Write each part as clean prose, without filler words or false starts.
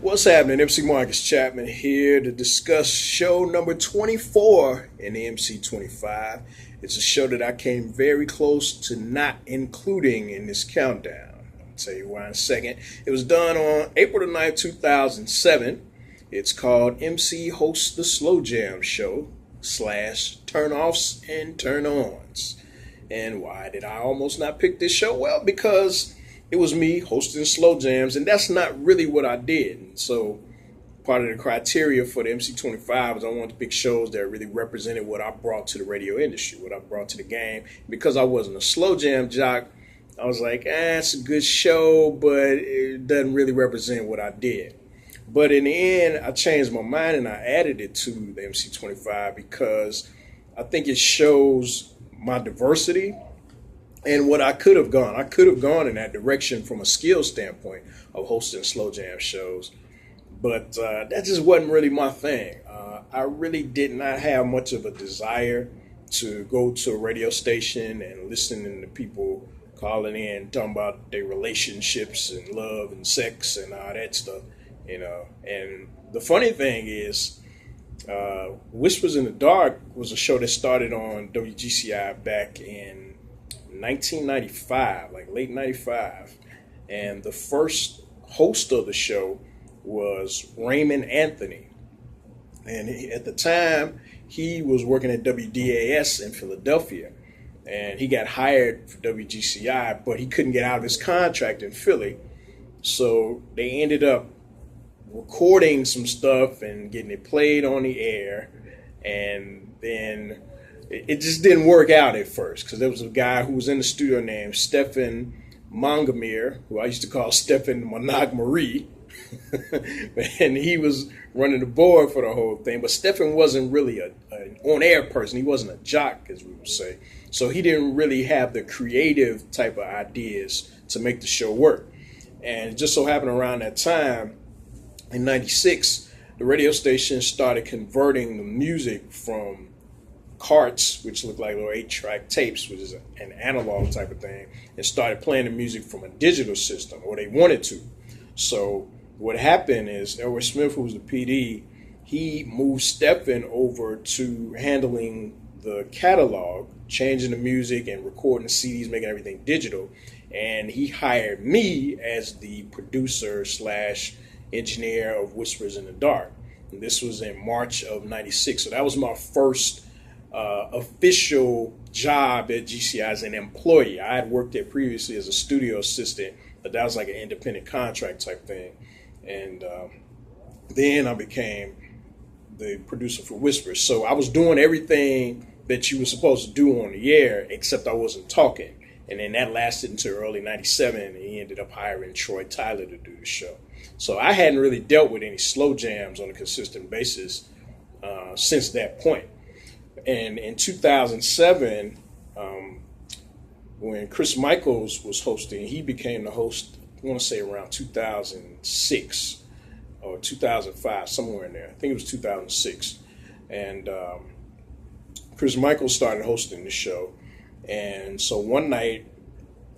What's happening? MC Marcus Chapman here to discuss show number 24 in the MC 25. It's a show that I came very close to not including in this countdown. I'll tell you why in a second. It was done on April the 9th, 2007. It's called MC Hosts the Slow Jam Show / Turn Offs and Turn Ons. And why did I almost not pick this show? Well, because it was me hosting slow jams, and that's not really what I did. And so part of the criteria for the MC25 is I wanted to pick shows that really represented what I brought to the radio industry, what I brought to the game. Because I wasn't a slow jam jock, I was like, it's a good show, but it doesn't really represent what I did. But in the end, I changed my mind and I added it to the MC25 because I think it shows my diversity and what I could have gone. I could have gone in that direction from a skill standpoint of hosting slow jam shows. But that just wasn't really my thing. I really did not have much of a desire to go to a radio station and listening to people calling in, talking about their relationships and love and sex and all that stuff. And the funny thing is, Whispers in the Dark was a show that started on WGCI back in 1995, like late 95. And the first host of the show was Raymond Anthony. And at the time, he was working at WDAS in Philadelphia. And he got hired for WGCI, but he couldn't get out of his contract in Philly. So they ended up recording some stuff and getting it played on the air. And then it just didn't work out at first because there was a guy who was in the studio named Stephan Mongamir, who I used to call Stephan Monogmarie. And he was running the board for the whole thing. But Stephan wasn't really an on-air person. He wasn't a jock, as we would say. So he didn't really have the creative type of ideas to make the show work. And it just so happened around that time, in 96, the radio station started converting the music from carts, which looked like little 8-track tapes, which is an analog type of thing, and started playing the music from a digital system, or they wanted to. So what happened is Elroy Smith, who was the PD, he moved Stephan over to handling the catalog, changing the music and recording the CDs, making everything digital. And he hired me as the producer / engineer of Whispers in the Dark. And this was in March of 96. So that was my first official job at GCI as an employee. I had worked there previously as a studio assistant, but that was like an independent contract type thing. And then I became the producer for Whispers. So I was doing everything that you were supposed to do on the air, except I wasn't talking. And then that lasted until early 97, and he ended up hiring Troy Tyler to do the show. So I hadn't really dealt with any slow jams on a consistent basis since that point. And in 2007, when Chris Michaels was hosting, he became the host, I want to say around 2006 or 2005, somewhere in there. I think it was 2006. And Chris Michaels started hosting the show. And so one night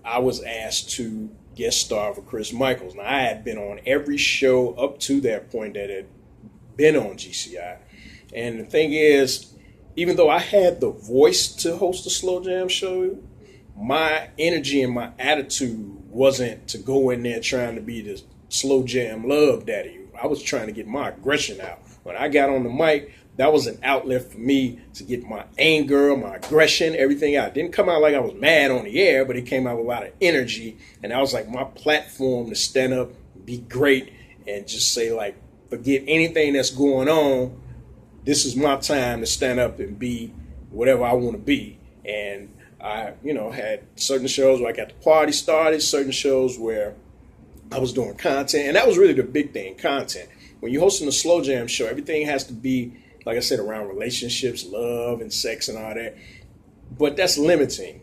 I was asked to guest star for Chris Michaels. Now, I had been on every show up to that point that had been on GCI. And the thing is, even though I had the voice to host a slow jam show, my energy and my attitude wasn't to go in there trying to be the slow jam love daddy. I was trying to get my aggression out. When I got on the mic, that was an outlet for me to get my anger, my aggression, everything out. It didn't come out like I was mad on the air, but it came out with a lot of energy. And that was like my platform to stand up, be great, and just say, like, forget anything that's going on. This is my time to stand up and be whatever I want to be. And I, had certain shows where I got the party started, certain shows where I was doing content. And that was really the big thing, content. When you're hosting a slow jam show, everything has to be, like I said, around relationships, love, and sex and all that. But that's limiting.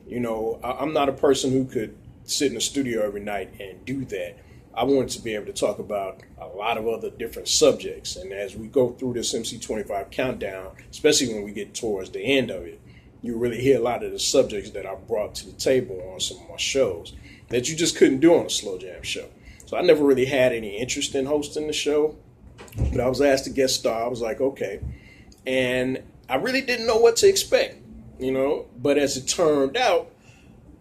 I'm not a person who could sit in the studio every night and do that. I wanted to be able to talk about a lot of other different subjects. And as we go through this MC25 countdown, especially when we get towards the end of it, you really hear a lot of the subjects that I brought to the table on some of my shows that you just couldn't do on a slow jam show. So I never really had any interest in hosting the show, but I was asked to guest star. I was like, okay. And I really didn't know what to expect, but as it turned out,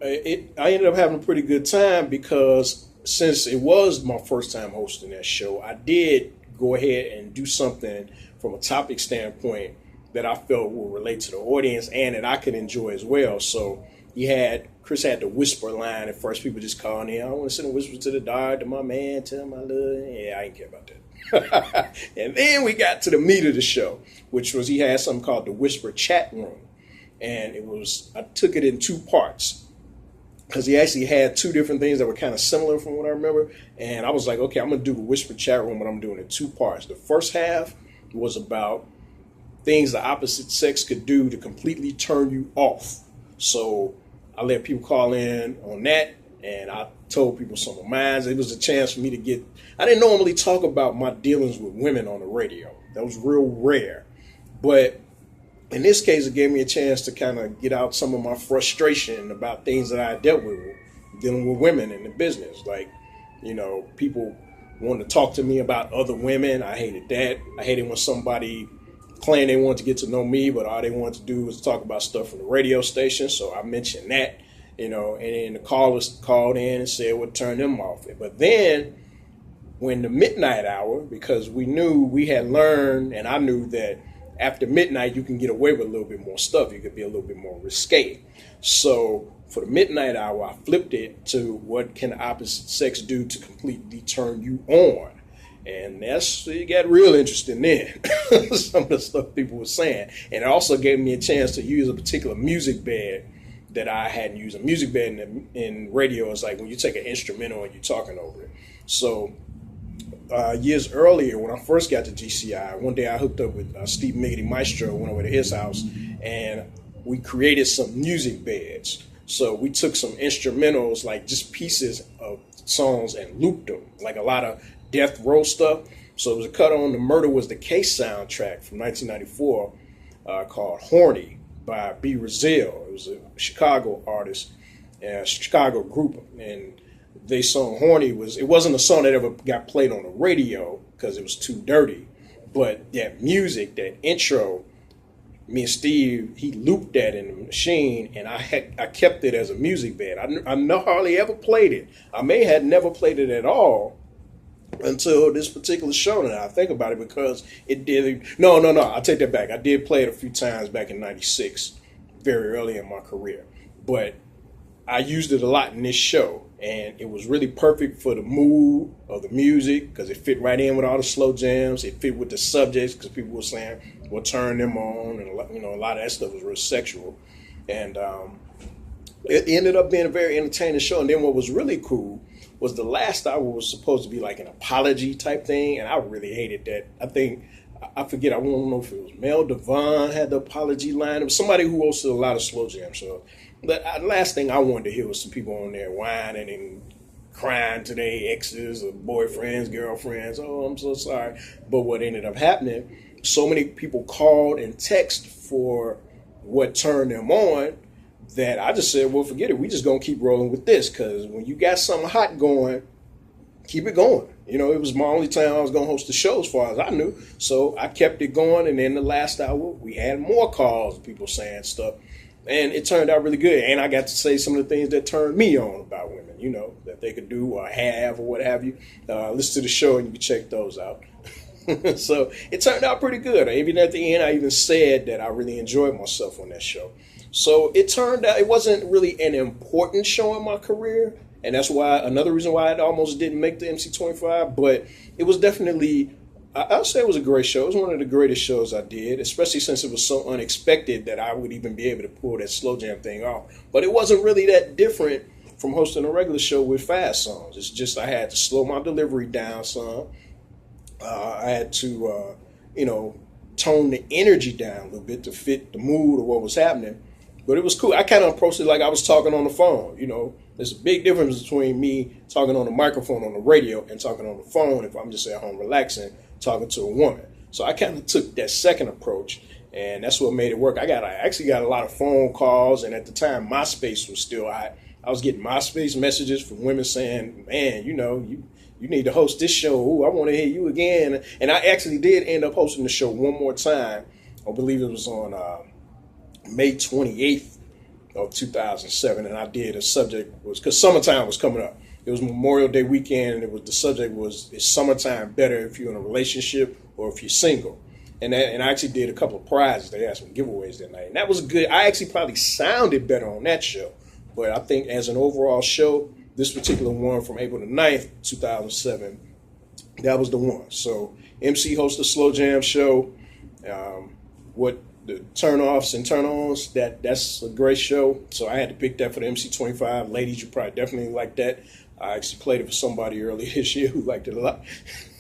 I ended up having a pretty good time because since it was my first time hosting that show, I did go ahead and do something from a topic standpoint that I felt would relate to the audience and that I could enjoy as well. So Chris had the whisper line. At first, people just calling in, I want to send a whisper to the dog, to my man, tell my love. Yeah, I didn't care about that. And then we got to the meat of the show, which was he had something called the Whisper Chat Room. And I took it in two parts because he actually had two different things that were kind of similar from what I remember. And I was like, okay, I'm going to do the Whisper Chat Room, but I'm doing it in two parts. The first half was about things the opposite sex could do to completely turn you off. So I let people call in on that, and I told people some of mine. It was a chance for me to I didn't normally talk about my dealings with women on the radio. That was real rare. But in this case, it gave me a chance to kind of get out some of my frustration about things that I dealt with dealing with women in the business. Like, people wanted to talk to me about other women. I hated that. I hated when somebody claimed they wanted to get to know me, but all they wanted to do was talk about stuff from the radio station. So I mentioned that, and then the callers called in and said what turned them off. But then when the midnight hour, because we had learned, and I knew that after midnight, you can get away with a little bit more stuff. You could be a little bit more risque. So for the midnight hour, I flipped it to what can the opposite sex do to completely turn you on. And it got real interesting then, some of the stuff people were saying. And it also gave me a chance to use a particular music bed that I hadn't used. A music bed in radio is like when you take an instrumental and you're talking over it. So years earlier, when I first got to GCI, one day I hooked up with Steve Miggity Maestro, went over to his house, and we created some music beds. So we took some instrumentals, like just pieces of songs, and looped them, like a lot of death row stuff. So it was a cut on The Murder Was the Case soundtrack from 1994 called Horny by B. Razil. It was a Chicago artist, a Chicago group, and they song Horny. It wasn't a song that ever got played on the radio because it was too dirty, but that music, that intro, me and Steve, he looped that in the machine, and I kept it as a music bed. I hardly ever played it. I may have never played it at all until this particular show. Now I think about it, because it did. No, I'll take that back. I did play it a few times back in '96, very early in my career, but I used it a lot in this show, and it was really perfect for the mood of the music because it fit right in with all the slow jams. It fit with the subjects because people were saying what turned them on, and a lot of that stuff was real sexual, and it ended up being a very entertaining show. And then what was really cool was the last hour was supposed to be like an apology type thing, and I really hated that. I forget, I don't know if it was Mel Devon had the apology line. It was somebody who hosted a lot of slow jam shows. The last thing I wanted to hear was some people on there whining and crying to their exes or boyfriends, girlfriends. Oh, I'm so sorry. But what ended up happening, so many people called and texted for what turned them on that I just said, well, forget it. We just going to keep rolling with this, because when you got something hot going, keep it going. It was my only time I was going to host the show as far as I knew. So I kept it going. And then the last hour, we had more calls, people saying stuff. And it turned out really good. And I got to say some of the things that turned me on about women, that they could do or have or what have you. Listen to the show and you can check those out. So it turned out pretty good. Even at the end, I even said that I really enjoyed myself on that show. So it turned out it wasn't really an important show in my career. And that's another reason why I almost didn't make the MC25. But it was definitely, I'll say it was a great show. It was one of the greatest shows I did, especially since it was so unexpected that I would even be able to pull that slow jam thing off. But it wasn't really that different from hosting a regular show with fast songs. It's just I had to slow my delivery down some. I had to, tone the energy down a little bit to fit the mood of what was happening. But it was cool. I kind of approached it like I was talking on the phone. There's a big difference between me talking on the microphone on the radio and talking on the phone if I'm just at home relaxing, talking to a woman. So I kind of took that second approach, and that's what made it work. I actually got a lot of phone calls, and at the time, MySpace was still hot. I was getting MySpace messages from women saying, man, you you need to host this show. Ooh, I want to hear you again. And I actually did end up hosting the show one more time. I believe it was on May 28th of 2007. And I did a subject was because summertime was coming up. It was Memorial Day weekend, and the subject was, is summertime better if you're in a relationship or if you're single? And I actually did a couple of prizes. They had some giveaways that night. And that was good. I actually probably sounded better on that show. But I think as an overall show, this particular one from April the 9th, 2007, that was the one. So MC hosts the Slow Jam show. What the Turn Offs and Turn Ons, that's a great show. So I had to pick that for the MC 25. Ladies, you probably definitely like that. I actually played it for somebody earlier this year who liked it a lot.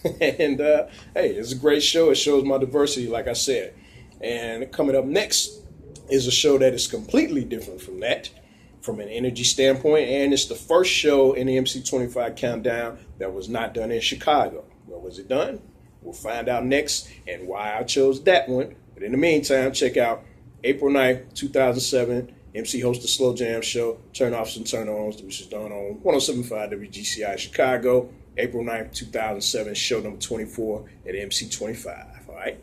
And hey, it's a great show. It shows my diversity, like I said. And coming up next is a show that is completely different from that, from an energy standpoint. And it's the first show in the MC 25 countdown that was not done in Chicago. Where was it done? We'll find out next and why I chose that one. But in the meantime, check out April 9th, 2007. MC hosts the Slow Jam show, Turn Offs and Turn Ons, which is done on 107.5 WGCI Chicago, April 9th, 2007, show number 24 at MC 25. All right.